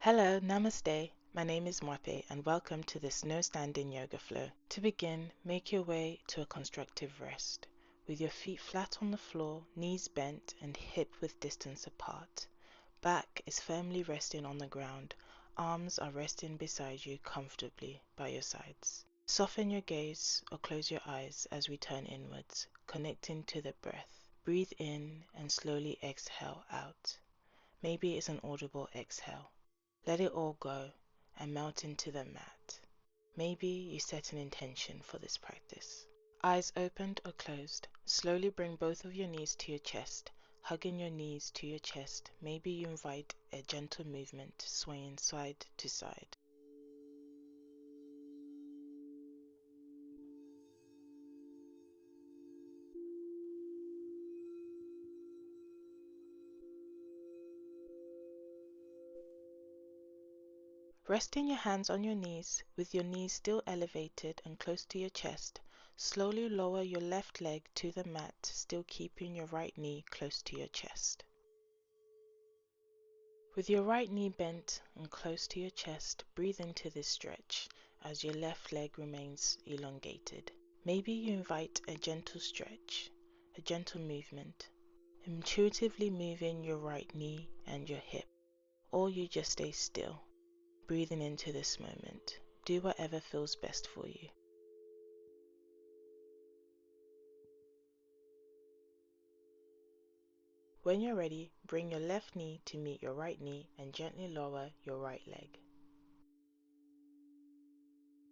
Hello, Namaste. My name is Mwape and welcome to this no standing yoga flow. To begin, make your way to a constructive rest with your feet flat on the floor, knees bent and hip width distance apart. Back is firmly resting on the ground. Arms are resting beside you comfortably by your sides. Soften your gaze or close your eyes as we turn inwards, connecting to the breath. Breathe in and slowly exhale out. Maybe it's an audible exhale. Let it all go and melt into the mat. Maybe you set an intention for this practice. Eyes opened or closed. Slowly bring both of your knees to your chest, hugging your knees to your chest. Maybe you invite a gentle movement, swaying side to side. Resting your hands on your knees, with your knees still elevated and close to your chest, slowly lower your left leg to the mat, still keeping your right knee close to your chest. With your right knee bent and close to your chest, breathe into this stretch as your left leg remains elongated. Maybe you invite a gentle stretch, a gentle movement, intuitively moving your right knee and your hip, or you just stay still, breathing into this moment. Do whatever feels best for you. When you're ready, bring your left knee to meet your right knee and gently lower your right leg.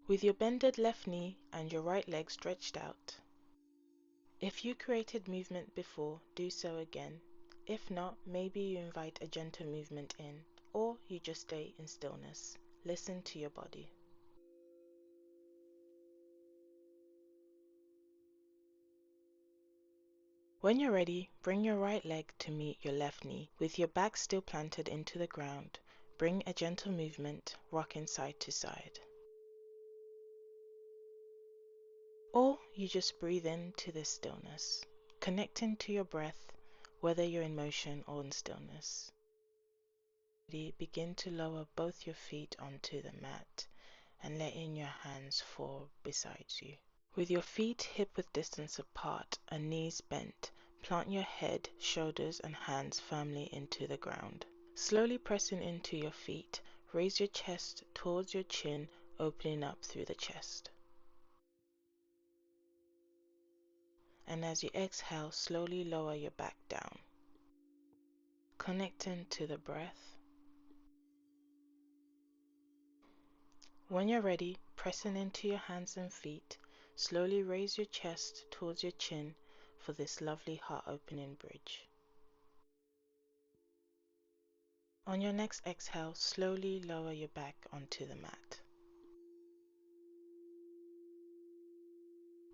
With your bended left knee and your right leg stretched out. If you created movement before, do so again. If not, maybe you invite a gentle movement in, or you just stay in stillness. Listen to your body. When you're ready, bring your right leg to meet your left knee. With your back still planted into the ground, bring a gentle movement, rocking side to side. Or you just breathe into this stillness, connecting to your breath, whether you're in motion or in stillness. Begin to lower both your feet onto the mat and letting your hands fall beside you. With your feet hip width distance apart and knees bent, plant your head, shoulders and hands firmly into the ground. Slowly pressing into your feet, raise your chest towards your chin, opening up through the chest. And as you exhale, slowly lower your back down, connecting to the breath. When you're ready, pressing into your hands and feet, slowly raise your chest towards your chin for this lovely heart-opening bridge. On your next exhale, slowly lower your back onto the mat.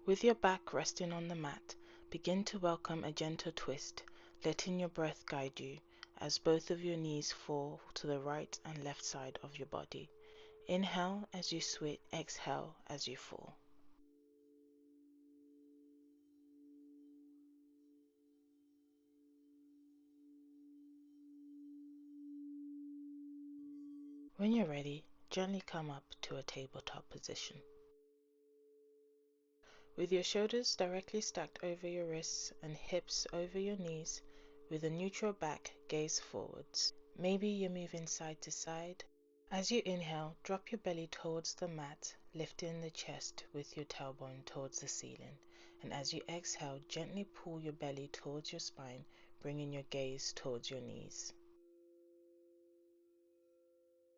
With your back resting on the mat, begin to welcome a gentle twist, letting your breath guide you as both of your knees fall to the right and left side of your body. Inhale as you switch, exhale as you fall. When you're ready, gently come up to a tabletop position. With your shoulders directly stacked over your wrists and hips over your knees, with a neutral back, gaze forwards. Maybe you're moving side to side. As you inhale, drop your belly towards the mat, lifting the chest with your tailbone towards the ceiling. And as you exhale, gently pull your belly towards your spine, bringing your gaze towards your knees.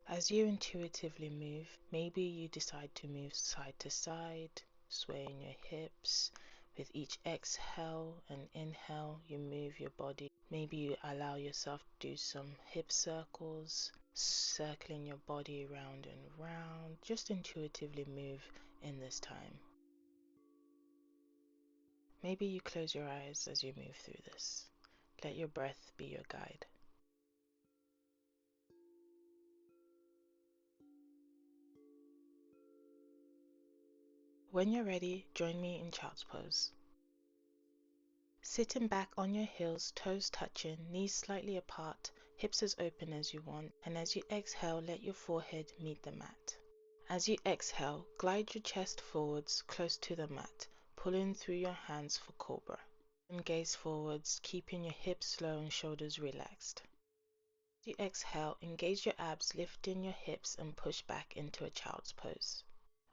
As you intuitively move, maybe you decide to move side to side, swaying your hips. With each exhale and inhale, you move your body. Maybe you allow yourself to do some hip circles, circling your body round and round. Just intuitively move in this time. Maybe you close your eyes as you move through this. Let your breath be your guide. When you're ready, join me in child's pose. Sitting back on your heels, toes touching, knees slightly apart, hips as open as you want, and as you exhale, let your forehead meet the mat. As you exhale, glide your chest forwards close to the mat, pulling through your hands for cobra. And gaze forwards, keeping your hips low and shoulders relaxed. As you exhale, engage your abs, lifting your hips and push back into a child's pose.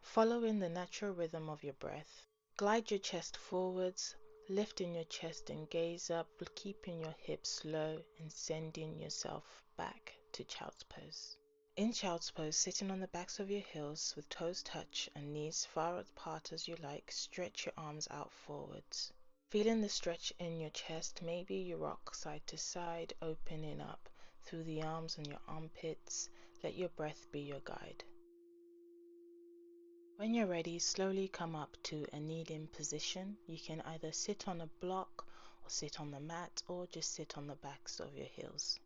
Following the natural rhythm of your breath, glide your chest forwards, lifting your chest and gaze up, keeping your hips low and sending yourself back to child's pose. In child's pose, sitting on the backs of your heels with toes touch and knees far apart as you like, stretch your arms out forwards. Feeling the stretch in your chest, maybe you rock side to side, opening up through the arms and your armpits. Let your breath be your guide. When you're ready, slowly come up to a kneeling position. You can either sit on a block or sit on the mat or just sit on the backs of your heels.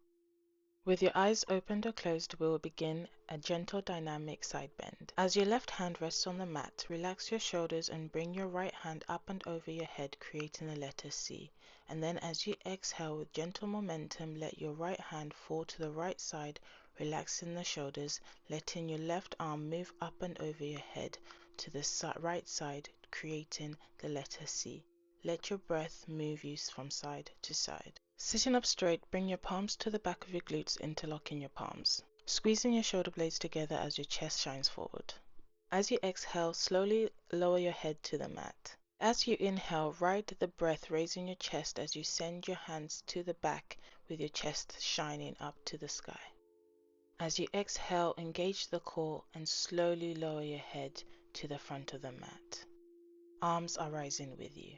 With your eyes opened or closed, we will begin a gentle dynamic side bend. As your left hand rests on the mat, relax your shoulders and bring your right hand up and over your head, creating the letter C. And then as you exhale with gentle momentum, let your right hand fall to the right side, relaxing the shoulders, letting your left arm move up and over your head to the right side, creating the letter C. Let your breath move you from side to side. Sitting up straight, bring your palms to the back of your glutes, interlocking your palms, squeezing your shoulder blades together as your chest shines forward. As you exhale, slowly lower your head to the mat. As you inhale, ride the breath, raising your chest as you send your hands to the back with your chest shining up to the sky. As you exhale, engage the core and slowly lower your head to the front of the mat. Arms are rising with you.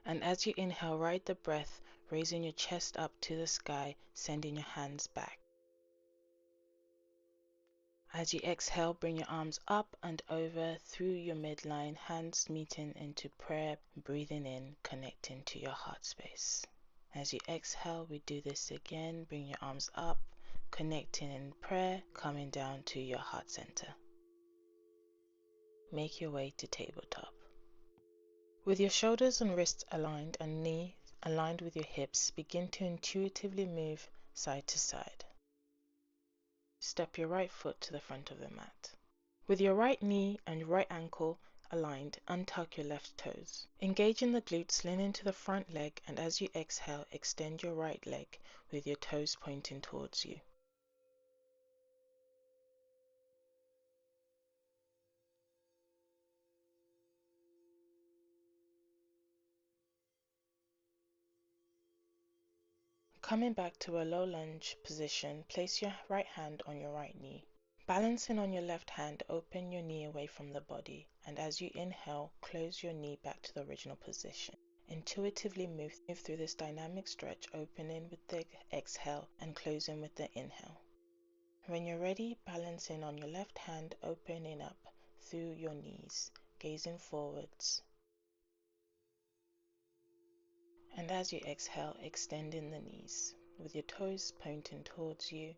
And as you inhale, ride the breath, raising your chest up to the sky, sending your hands back. As you exhale, bring your arms up and over through your midline, hands meeting into prayer, breathing in, connecting to your heart space. As you exhale, we do this again. Bring your arms up, connecting in prayer, coming down to your heart center. Make your way to tabletop. With your shoulders and wrists aligned and knee aligned with your hips, begin to intuitively move side to side. Step your right foot to the front of the mat. With your right knee and right ankle aligned, untuck your left toes. Engage in the glutes, lean into the front leg, and as you exhale, extend your right leg with your toes pointing towards you. Coming back to a low lunge position, place your right hand on your right knee. Balancing on your left hand, open your knee away from the body, and as you inhale, close your knee back to the original position. Intuitively move through this dynamic stretch, opening with the exhale and closing with the inhale. When you're ready, balancing on your left hand, opening up through your knees, gazing forwards. And as you exhale, extending the knees, with your toes pointing towards you.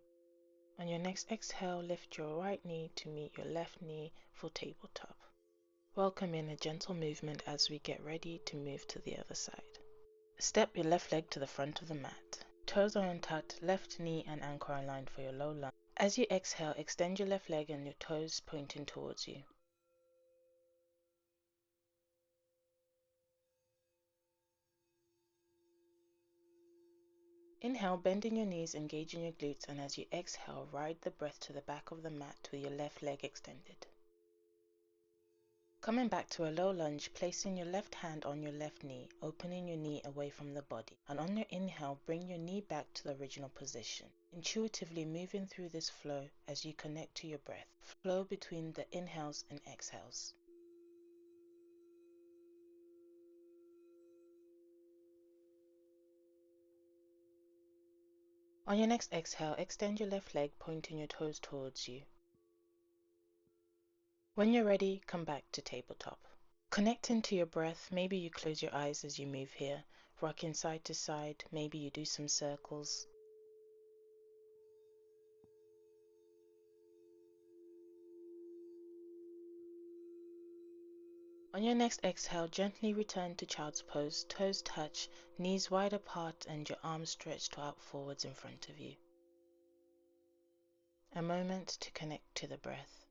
On your next exhale, lift your right knee to meet your left knee for tabletop. Welcome in a gentle movement as we get ready to move to the other side. Step your left leg to the front of the mat. Toes are untucked, left knee and ankle are aligned for your low lunge. As you exhale, extend your left leg and your toes pointing towards you. Inhale, bending your knees, engaging your glutes, and as you exhale, ride the breath to the back of the mat with your left leg extended. Coming back to a low lunge, placing your left hand on your left knee, opening your knee away from the body. And on your inhale, bring your knee back to the original position. Intuitively moving through this flow as you connect to your breath. Flow between the inhales and exhales. On your next exhale, extend your left leg, pointing your toes towards you. When you're ready, come back to tabletop. Connecting to your breath, maybe you close your eyes as you move here, rocking side to side, maybe you do some circles. On your next exhale, gently return to child's pose, toes touch, knees wide apart, and your arms stretched out forwards in front of you. A moment to connect to the breath.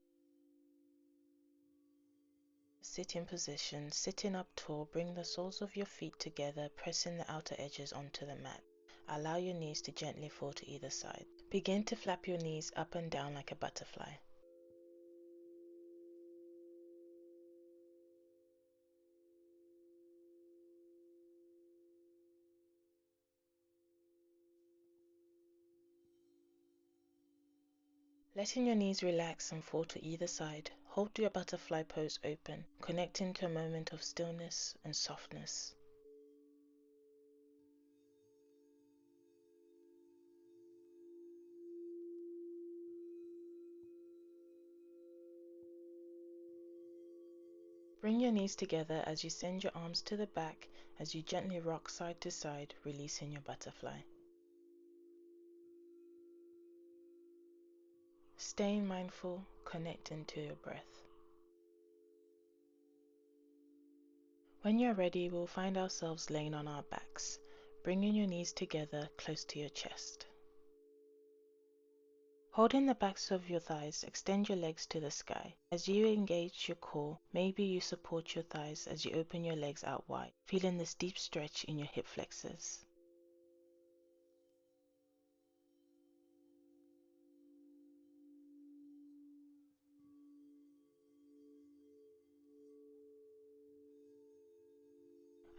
Sitting position, sitting up tall, bring the soles of your feet together, pressing the outer edges onto the mat. Allow your knees to gently fall to either side. Begin to flap your knees up and down like a butterfly. Letting your knees relax and fall to either side, hold your butterfly pose open, connecting to a moment of stillness and softness. Bring your knees together as you send your arms to the back as you gently rock side to side, releasing your butterfly. Staying mindful, connecting to your breath. When you're ready, we'll find ourselves laying on our backs, bringing your knees together close to your chest. Holding the backs of your thighs, extend your legs to the sky. As you engage your core, maybe you support your thighs as you open your legs out wide, feeling this deep stretch in your hip flexors.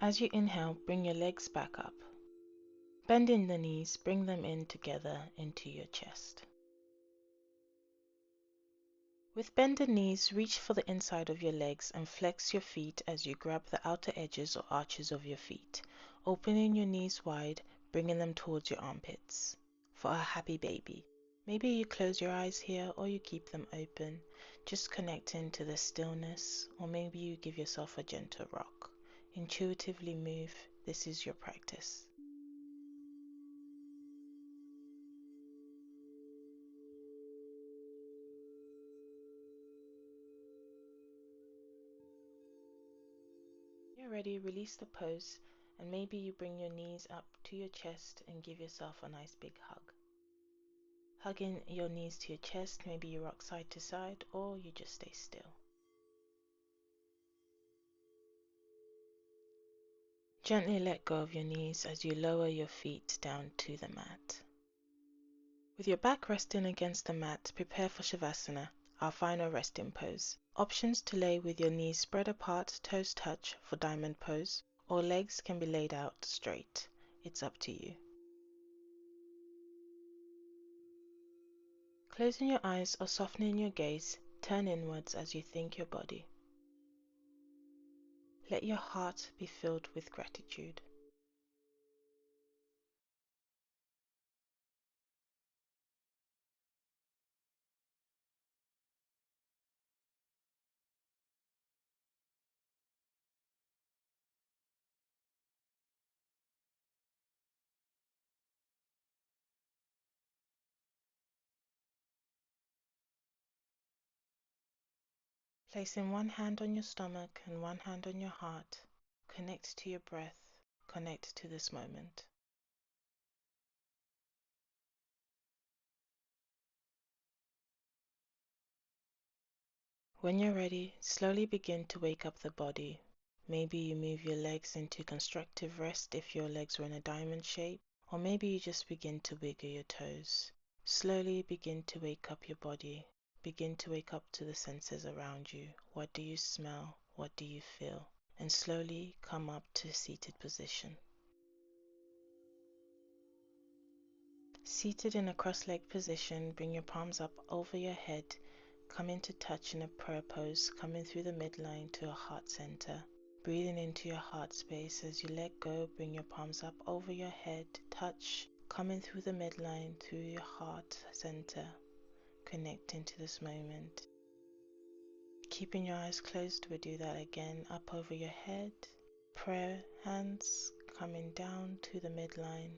As you inhale, bring your legs back up. Bending the knees, bring them in together into your chest. With bended knees, reach for the inside of your legs and flex your feet as you grab the outer edges or arches of your feet, opening your knees wide, bringing them towards your armpits. For a happy baby. Maybe you close your eyes here or you keep them open, just connecting to the stillness, or maybe you give yourself a gentle rock. Intuitively move, this is your practice. When you're ready, release the pose, and maybe you bring your knees up to your chest and give yourself a nice big hug. Hugging your knees to your chest, maybe you rock side to side, or you just stay still. Gently let go of your knees as you lower your feet down to the mat. With your back resting against the mat, prepare for Shavasana, our final resting pose. Options to lay with your knees spread apart, toes touch for diamond pose, or legs can be laid out straight. It's up to you. Closing your eyes or softening your gaze, turn inwards as you think your body. Let your heart be filled with gratitude. Placing one hand on your stomach and one hand on your heart, connect to your breath, connect to this moment. When you're ready, slowly begin to wake up the body. Maybe you move your legs into constructive rest if your legs were in a diamond shape, or maybe you just begin to wiggle your toes. Slowly begin to wake up your body. Begin to wake up to the senses around you. What do you smell? What do you feel? And slowly come up to seated position. Seated in a cross-legged position, bring your palms up over your head. Come into touch in a prayer pose, coming through the midline to a heart center. Breathing into your heart space as you let go, bring your palms up over your head, touch, coming through the midline, through your heart center, connecting to this moment. Keeping your eyes closed, we do that again, up over your head, prayer hands coming down to the midline.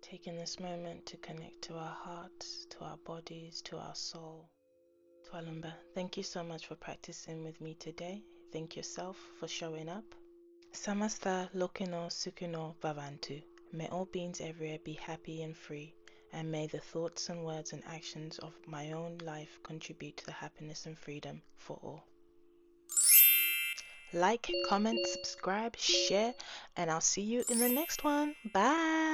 Taking this moment to connect to our hearts, to our bodies, to our soul, Twalumba, thank you so much for practicing with me today. Thank yourself for showing up. Samasta Lokino Sukuno Bhavantu. May all beings everywhere be happy and free, and may the thoughts and words and actions of my own life contribute to the happiness and freedom for all. Like, comment, subscribe, share, and I'll see you in the next one. Bye!